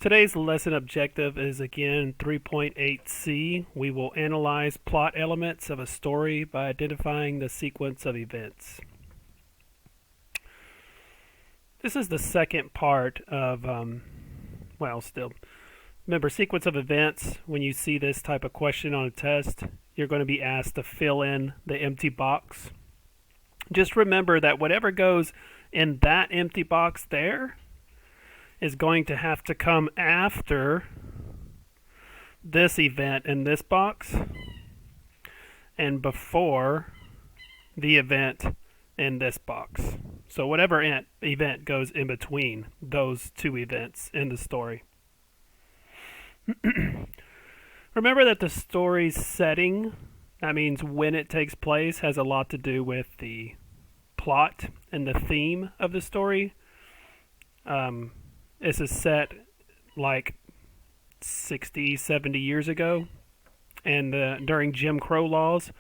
Today's lesson objective is again 3.8c. We will analyze plot elements of a story by identifying the sequence of events. This is the second part of, remember, sequence of events. When you see this type of question on a test, you're going to be asked to fill in the empty box. Just remember that whatever goes in that empty box there is going to have to come after this event in this box and before the event in this box. So whatever event goes in between those two events in the story. Remember that the story's setting, that means when it takes place, has a lot to do with the plot and the theme of the story. This is set like 60, 70 years ago, and during Jim Crow laws,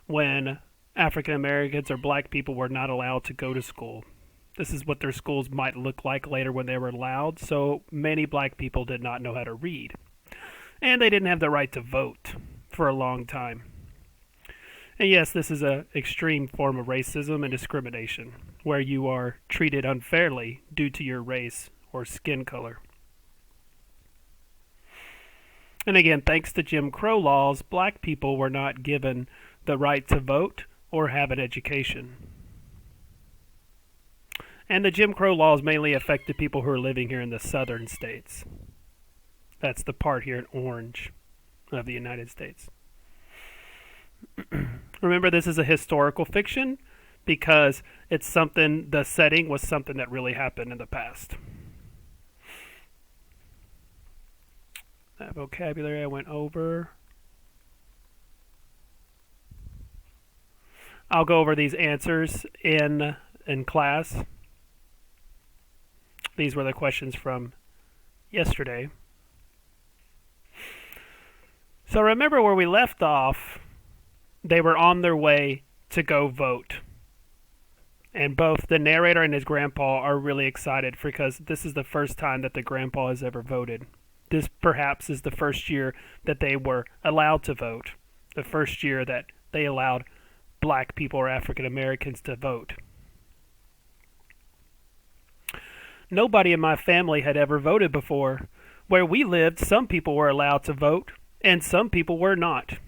when African Americans or black people were not allowed to go to school. This is what their schools might look like later when they were allowed, so many black people did not know how to read. And they didn't have the right to vote for a long time. And yes, this is an extreme form of racism and discrimination, where you are treated unfairly due to your race or skin color. And again, thanks to Jim Crow laws, black people were not given the right to vote or have an education. And the Jim Crow laws mainly affected people who are living here in the southern states. That's the part here in orange of the United States. Remember, this is a historical fiction because it's something, the setting was something that really happened in the past. That vocabulary I went over. I'll go over these answers in class. These were the questions from yesterday. So remember where we left off, they were on their way to go vote. And both the narrator and his grandpa are really excited because this is the first time that the grandpa has ever voted. This perhaps is the first year that they were allowed to vote. The first year that they allowed black people or African Americans to vote. Nobody in my family had ever voted before. Where we lived, some people were allowed to vote, and some people were not.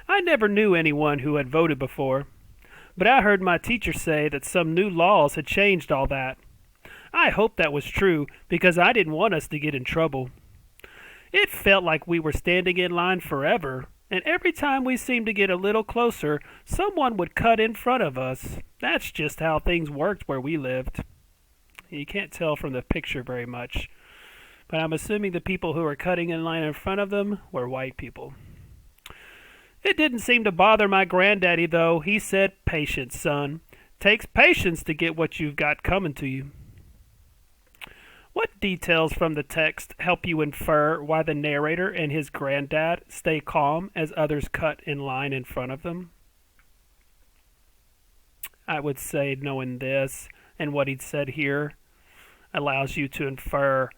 I never knew anyone who had voted before, but I heard my teacher say that some new laws had changed all that. I hoped that was true because I didn't want us to get in trouble. It felt like we were standing in line forever, and every time we seemed to get a little closer, someone would cut in front of us. That's just how things worked where we lived. You can't tell from the picture very much, but I'm assuming the people who were cutting in line in front of them were white people. It didn't seem to bother my granddaddy, though. He said, "Patience, son. Takes patience to get what you've got coming to you." What details from the text help you infer why the narrator and his granddad stay calm as others cut in line in front of them? I would say knowing this and what he'd said here allows you to infer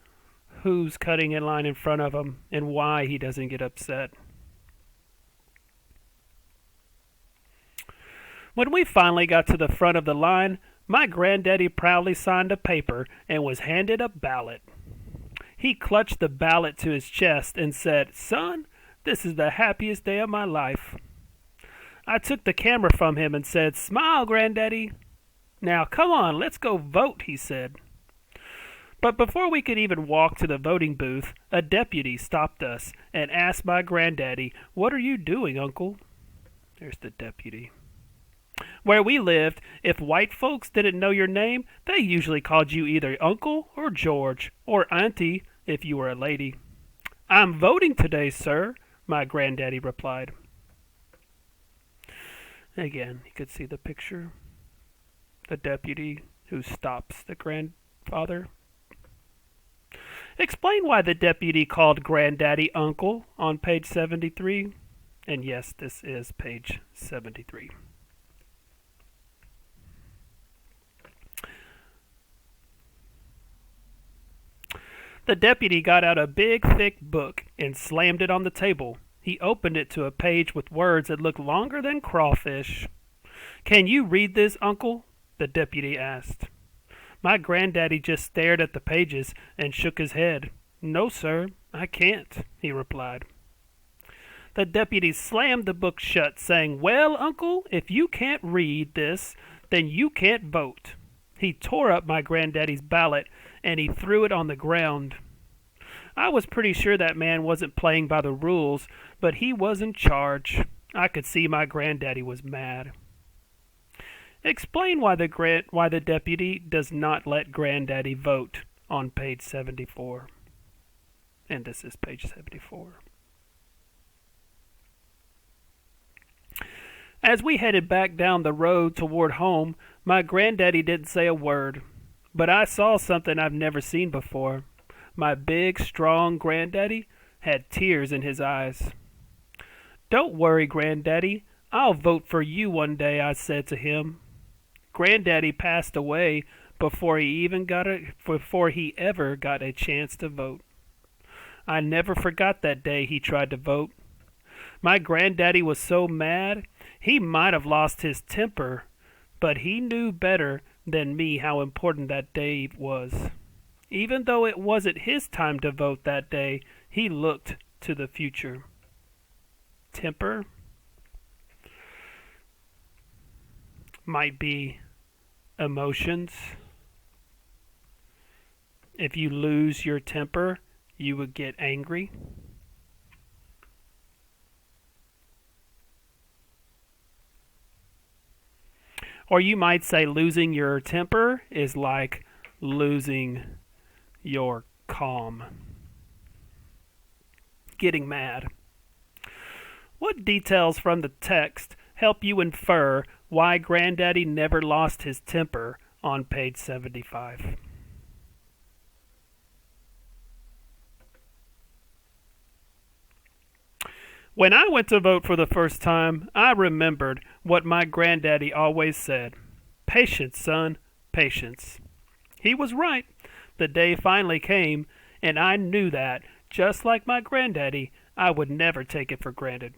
who's cutting in line in front of him and why he doesn't get upset. When we finally got to the front of the line, my granddaddy proudly signed a paper and was handed a ballot. He clutched the ballot to his chest and said, "Son, this is the happiest day of my life." I took the camera from him and said, "Smile, Granddaddy." "Now, come on, let's go vote," he said. But before we could even walk to the voting booth, a deputy stopped us and asked my granddaddy, "What are you doing, Uncle?" There's the deputy. Where we lived, if white folks didn't know your name, they usually called you either Uncle or George, or Auntie if you were a lady. "I'm voting today, sir," my granddaddy replied. Again, you could see the picture. The deputy who stops the grandfather. Explain why the deputy called Granddaddy Uncle on page 73. And yes, this is page 73. The deputy got out a big, thick book and slammed it on the table. He opened it to a page with words that looked longer than crawfish. "Can you read this, Uncle?" the deputy asked. My granddaddy just stared at the pages and shook his head. "No, sir, I can't," he replied. The deputy slammed the book shut, saying, "Well, Uncle, if you can't read this, then you can't vote." He tore up my granddaddy's ballot and he threw it on the ground. I was pretty sure that man wasn't playing by the rules, but he was in charge. I could see my granddaddy was mad. Explain why the deputy does not let Granddaddy vote on page 74. And this is page 74. As we headed back down the road toward home, my granddaddy didn't say a word. But I saw something I've never seen before. My big, strong granddaddy had tears in his eyes. "Don't worry, Granddaddy. I'll vote for you one day," I said to him. Granddaddy passed away before he ever got a chance to vote. I never forgot that day he tried to vote. My granddaddy was so mad, he might have lost his temper, but he knew better than me how important that day was. Even though it wasn't his time to vote that day, he looked to the future. Temper might be emotions. If you lose your temper, you would get angry. Or you might say losing your temper is like losing your calm. Getting mad. What details from the text help you infer why Granddaddy never lost his temper on page 75? When I went to vote for the first time, I remembered what my granddaddy always said. "Patience, son, patience." He was right. The day finally came, and I knew that, just like my granddaddy, I would never take it for granted.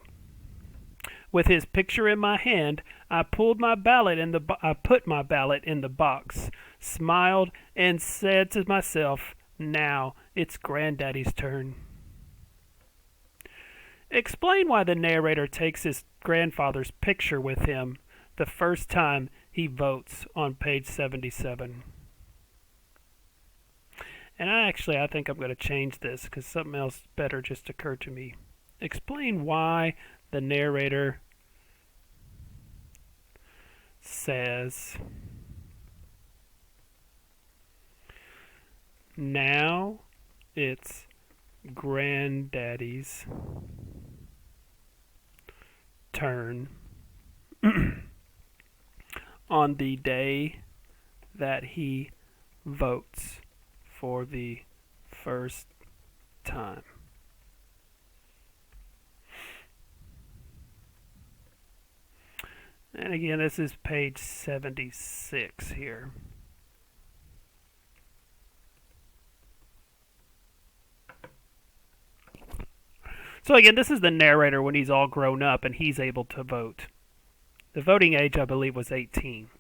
With his picture in my hand, I put my ballot in the box, smiled, and said to myself, "Now it's Granddaddy's turn." Explain why the narrator takes his grandfather's picture with him the first time he votes on page 77. And I think I'm going to change this because something else better just occurred to me. Explain why the narrator says, "Now it's Granddaddy's turn" on the day that he votes for the first time. And again, this is page 76 here. So again, this is the narrator when he's all grown up and he's able to vote. The voting age, I believe, was 18,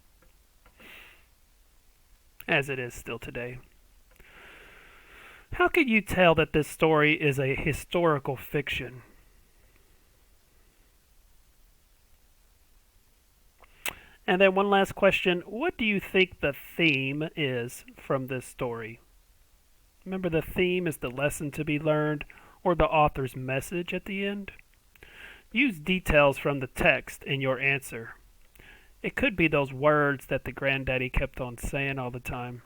as it is still today. How could you tell that this story is a historical fiction? And then one last question. What do you think the theme is from this story? Remember, the theme is the lesson to be learned or the author's message at the end. Use details from the text in your answer. It could be those words that the granddaddy kept on saying all the time.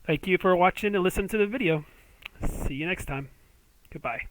Thank you for watching and listening to the video. See you next time. Goodbye.